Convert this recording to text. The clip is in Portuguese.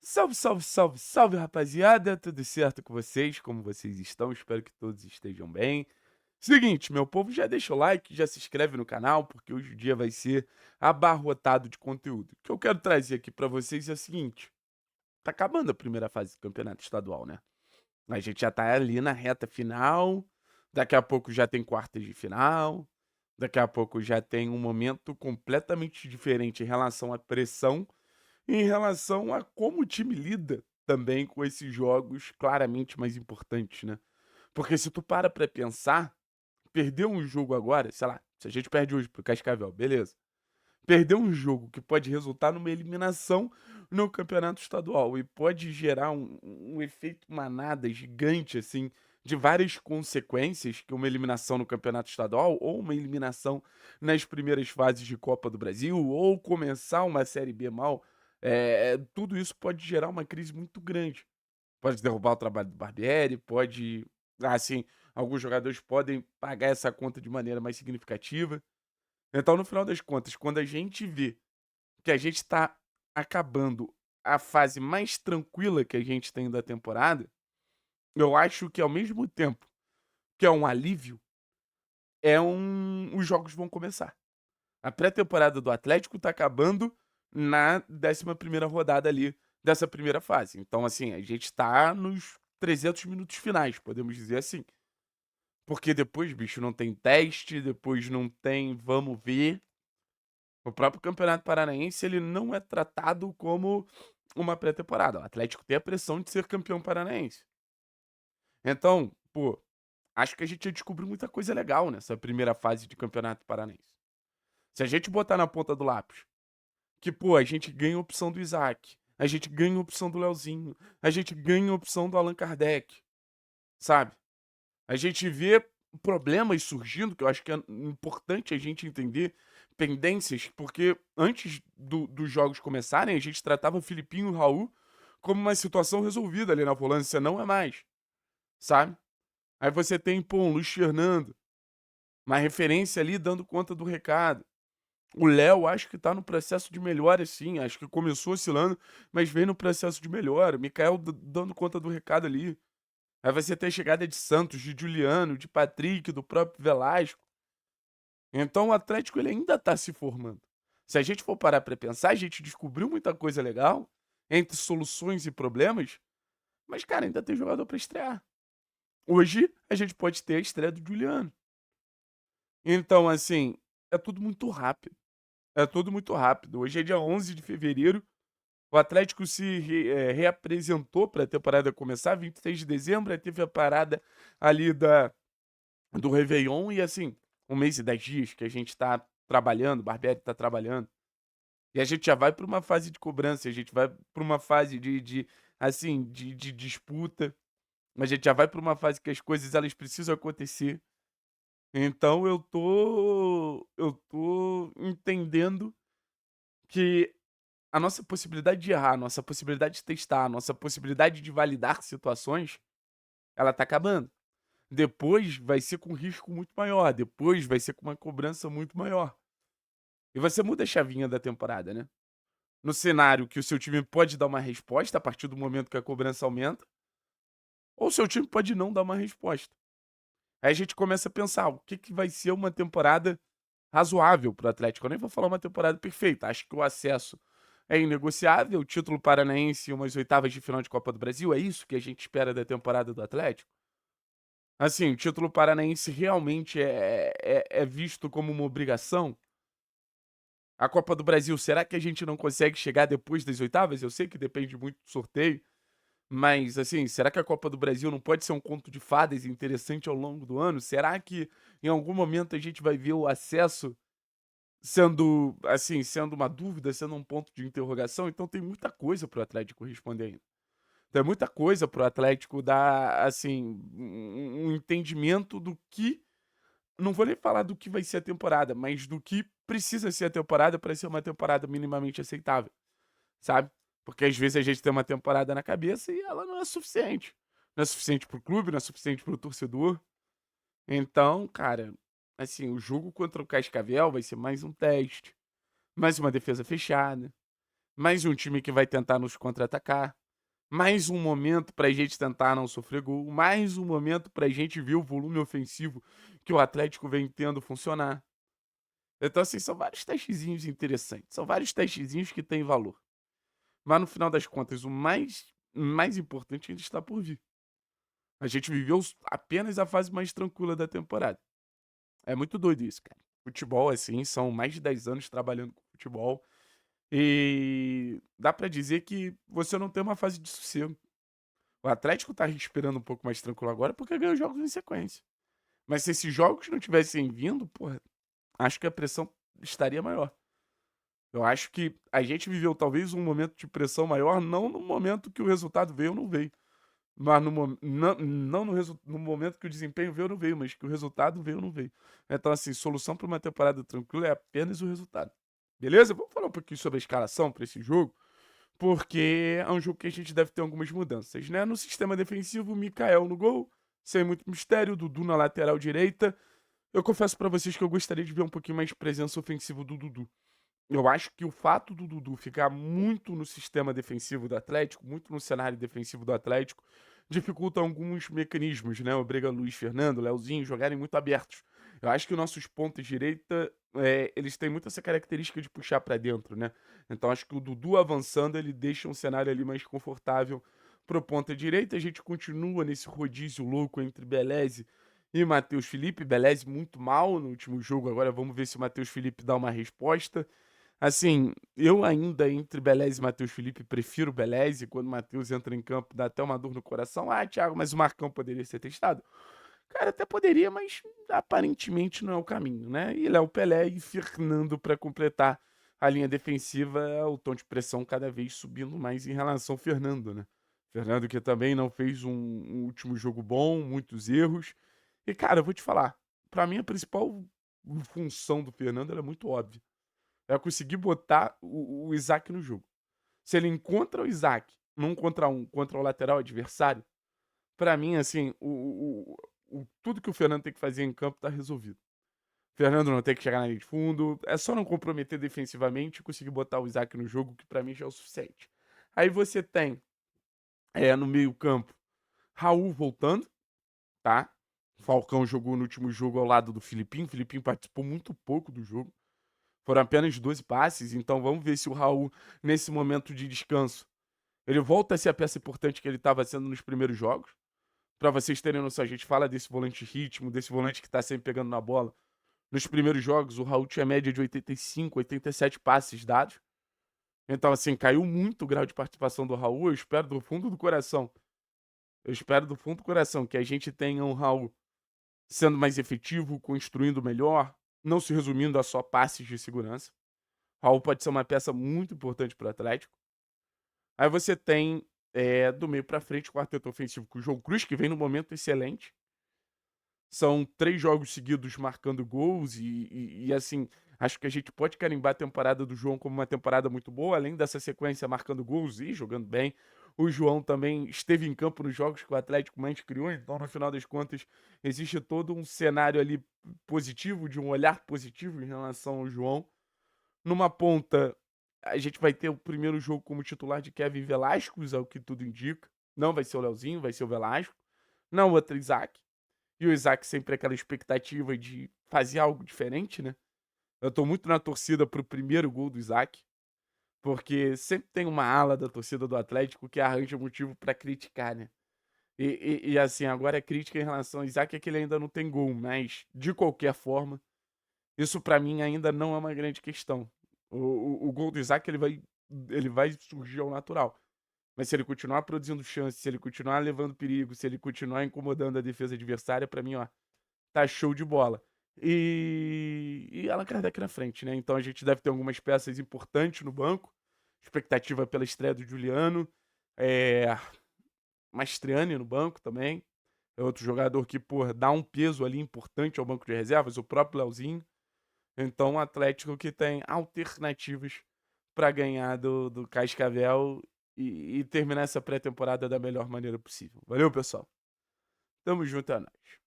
Salve, salve, salve, salve, rapaziada! Tudo certo com vocês? Como vocês estão? Espero que todos estejam bem. Seguinte, meu povo, já deixa o like, já se inscreve no canal, porque hoje o dia vai ser abarrotado de conteúdo. O que eu quero trazer aqui pra vocês é o seguinte: tá acabando a primeira fase do campeonato estadual, né? A gente já tá ali na reta final, daqui a pouco já tem quartas de final, daqui a pouco já tem um momento completamente diferente em relação à pressão em relação a como o time lida também com esses jogos claramente mais importantes, né. Porque se tu para pra pensar, perder um jogo agora, sei lá, se a gente perde hoje para o Cascavel, beleza. Perder um jogo que pode resultar numa eliminação no campeonato estadual e pode gerar um efeito manada gigante, assim, de várias consequências que uma eliminação no campeonato estadual ou uma eliminação nas primeiras fases de Copa do Brasil ou começar uma Série B mal, tudo isso pode gerar uma crise muito grande. Pode derrubar o trabalho do Barbieri, pode assim, alguns jogadores podem pagar essa conta de maneira mais significativa. Então, no final das contas, quando a gente vê que a gente tá acabando a fase mais tranquila que a gente tem da temporada, eu acho que ao mesmo tempo que é um alívio, os jogos vão começar. A pré-temporada do Atlético tá acabando na 11ª rodada ali dessa primeira fase. Então, assim, a gente tá nos 300 minutos finais, podemos dizer assim. Porque depois, bicho, não tem teste, depois não tem vamos ver. O próprio Campeonato Paranaense, ele não é tratado como uma pré-temporada. O Atlético tem a pressão de ser campeão paranaense. Então, pô, acho que a gente já descobriu muita coisa legal nessa primeira fase de Campeonato Paranaense. Se a gente botar na ponta do lápis que, pô, a gente ganha a opção do Isaac, a gente ganha a opção do Leozinho, a gente ganha a opção do Allan Kardec, sabe? A gente vê problemas surgindo, que eu acho que é importante a gente entender, pendências, porque antes dos jogos começarem, a gente tratava Filipinho e Raul como uma situação resolvida ali na volância, não é mais, sabe? Aí você tem, pô, um Luiz Fernando, uma referência ali dando conta do recado. O Léo acho que tá no processo de melhora, sim, acho que começou oscilando, mas vem no processo de melhora. Mikael dando conta do recado ali. Aí você tem a chegada de Santos, de Juliano, de Patrick, do próprio Velasco. Então o Atlético ele ainda tá se formando. Se a gente for parar pra pensar, a gente descobriu muita coisa legal, entre soluções e problemas, mas, cara, ainda tem jogador pra estrear. Hoje a gente pode ter a estreia do Juliano. Então, assim, é tudo muito rápido. É tudo muito rápido. Hoje é dia 11 de fevereiro. O Atlético se reapresentou para a temporada começar, 23 de dezembro. Aí teve a parada ali do Réveillon. E, assim, 1 mês e 10 dias que a gente tá trabalhando, o Barbieri tá trabalhando. E a gente já vai para uma fase de cobrança, a gente vai para uma fase assim, de disputa. A gente já vai para uma fase que as coisas elas precisam acontecer. Então eu tô entendendo que a nossa possibilidade de errar, a nossa possibilidade de testar, a nossa possibilidade de validar situações, ela tá acabando. Depois vai ser com risco muito maior, depois vai ser com uma cobrança muito maior. E você muda a chavinha da temporada, né? No cenário que o seu time pode dar uma resposta a partir do momento que a cobrança aumenta, ou o seu time pode não dar uma resposta. Aí a gente começa a pensar, o que vai ser uma temporada razoável para o Atlético? Eu nem vou falar uma temporada perfeita, acho que o acesso é inegociável, o título paranaense e umas oitavas de final de Copa do Brasil, é isso que a gente espera da temporada do Atlético? Assim, o título paranaense realmente é visto como uma obrigação? A Copa do Brasil, será que a gente não consegue chegar depois das oitavas? Eu sei que depende muito do sorteio, mas, assim, será que a Copa do Brasil não pode ser um conto de fadas interessante ao longo do ano? Será que em algum momento a gente vai ver o acesso sendo, assim, sendo uma dúvida, sendo um ponto de interrogação? Então tem muita coisa para o Atlético responder ainda. Tem muita coisa para o Atlético dar, assim, um entendimento do que não vou nem falar do que vai ser a temporada, mas do que precisa ser a temporada para ser uma temporada minimamente aceitável, sabe? Porque às vezes a gente tem uma temporada na cabeça e ela não é suficiente. Não é suficiente para o clube, não é suficiente para o torcedor. Então, cara, assim, o jogo contra o Cascavel vai ser mais um teste, mais uma defesa fechada. mais um time que vai tentar nos contra-atacar, mais um momento para a gente tentar não sofrer gol, mais um momento para a gente ver o volume ofensivo que o Atlético vem tendo funcionar. Então, assim, são vários testezinhos interessantes, são vários testezinhos que têm valor. Mas no final das contas, o mais importante ainda está por vir. A gente viveu apenas a fase mais tranquila da temporada. É muito doido isso, cara. Futebol, assim, são mais de 10 anos trabalhando com futebol. E dá pra dizer que você não tem uma fase de sossego. O Atlético tá respirando um pouco mais tranquilo agora porque ganhou jogos em sequência. Mas se esses jogos não tivessem vindo, porra, acho que a pressão estaria maior. Eu acho que a gente viveu talvez um momento de pressão maior, não no momento que o resultado veio ou não veio. Mas não no momento que o desempenho veio ou não veio, mas que o resultado veio ou não veio. Então, assim, solução para uma temporada tranquila é apenas o resultado. Beleza? Vamos falar um pouquinho sobre a escalação para esse jogo, porque é um jogo que a gente deve ter algumas mudanças, né? No sistema defensivo, o Mikael no gol, sem muito mistério, Dudu na lateral direita. Eu confesso para vocês que eu gostaria de ver um pouquinho mais de presença ofensiva do Dudu. Eu acho que o fato do Dudu ficar muito no sistema defensivo do Atlético, muito no cenário defensivo do Atlético, dificulta alguns mecanismos, né? Obriga Luiz Fernando, Leozinho jogarem muito abertos. Eu acho que nossos pontos de direita, eles têm muito essa característica de puxar para dentro, né? Então acho que o Dudu avançando, ele deixa um cenário ali mais confortável pro ponta direita. A gente continua nesse rodízio louco entre Beleze e Matheus Felipe. Beleze muito mal no último jogo, agora vamos ver se o Matheus Felipe dá uma resposta. Assim, eu ainda entre Beleze e Matheus Felipe prefiro Beleze. Quando o Matheus entra em campo, dá até uma dor no coração. Ah, Thiago, mas o Marcão poderia ser testado? Cara, até poderia, mas aparentemente não é o caminho, né? E Léo Pelé e Fernando para completar a linha defensiva, o tom de pressão cada vez subindo mais em relação ao Fernando, né? Fernando que também não fez um último jogo bom, muitos erros. E, cara, eu vou te falar, para mim a principal função do Fernando era muito óbvia. É conseguir botar o Isaac no jogo. Se ele encontra o Isaac num contra um contra o lateral adversário, pra mim, assim, tudo que o Fernando tem que fazer em campo tá resolvido. O Fernando não tem que chegar na linha de fundo, é só não comprometer defensivamente e conseguir botar o Isaac no jogo, que pra mim já é o suficiente. Aí você tem, no meio-campo, Raul voltando, tá? Falcão jogou no último jogo ao lado do Filipinho. O Filipinho participou muito pouco do jogo. Foram apenas 12 passes, então vamos ver se o Raul, nesse momento de descanso, ele volta a ser a peça importante que ele estava sendo nos primeiros jogos. Para vocês terem noção, a gente fala desse volante ritmo, desse volante que está sempre pegando na bola. Nos primeiros jogos, o Raul tinha média de 85, 87 passes dados. Então, assim, caiu muito o grau de participação do Raul. Eu espero do fundo do coração. Eu espero do fundo do coração que a gente tenha um Raul sendo mais efetivo, construindo melhor, não se resumindo a só passes de segurança. Raul pode ser uma peça muito importante para o Atlético. Aí você tem, do meio para frente, o quarteto ofensivo com o João Cruz, que vem num momento excelente. São 3 jogos seguidos marcando gols e, assim, acho que a gente pode carimbar a temporada do João como uma temporada muito boa, além dessa sequência marcando gols e jogando bem. O João também esteve em campo nos jogos que o Atlético mais criou, então no final das contas existe todo um cenário ali positivo, de um olhar positivo em relação ao João. Numa ponta, a gente vai ter o primeiro jogo como titular de Kevin Velasquez, ao que tudo indica. Não vai ser o Leozinho, vai ser o Velasco. Não o outro Isaac. E o Isaac sempre aquela expectativa de fazer algo diferente, né? Eu tô muito na torcida pro primeiro gol do Isaac, porque sempre tem uma ala da torcida do Atlético que arranja motivo pra criticar, né? E assim, agora a crítica em relação ao Isaac é que ele ainda não tem gol, mas de qualquer forma, isso pra mim ainda não é uma grande questão. O gol do Isaac ele vai surgir ao natural. Mas se ele continuar produzindo chances, se ele continuar levando perigo, se ele continuar incomodando a defesa adversária, pra mim, ó, tá show de bola. E Allan Kardec na frente, né? Então a gente deve ter algumas peças importantes no banco. Expectativa pela estreia do Juliano. É... Mastriani no banco também. É outro jogador que, pô, dá um peso ali importante ao banco de reservas. O próprio Leozinho. Então, um Atlético que tem alternativas para ganhar do Cascavel e terminar essa pré-temporada da melhor maneira possível. Valeu, pessoal. Tamo junto, é nóis.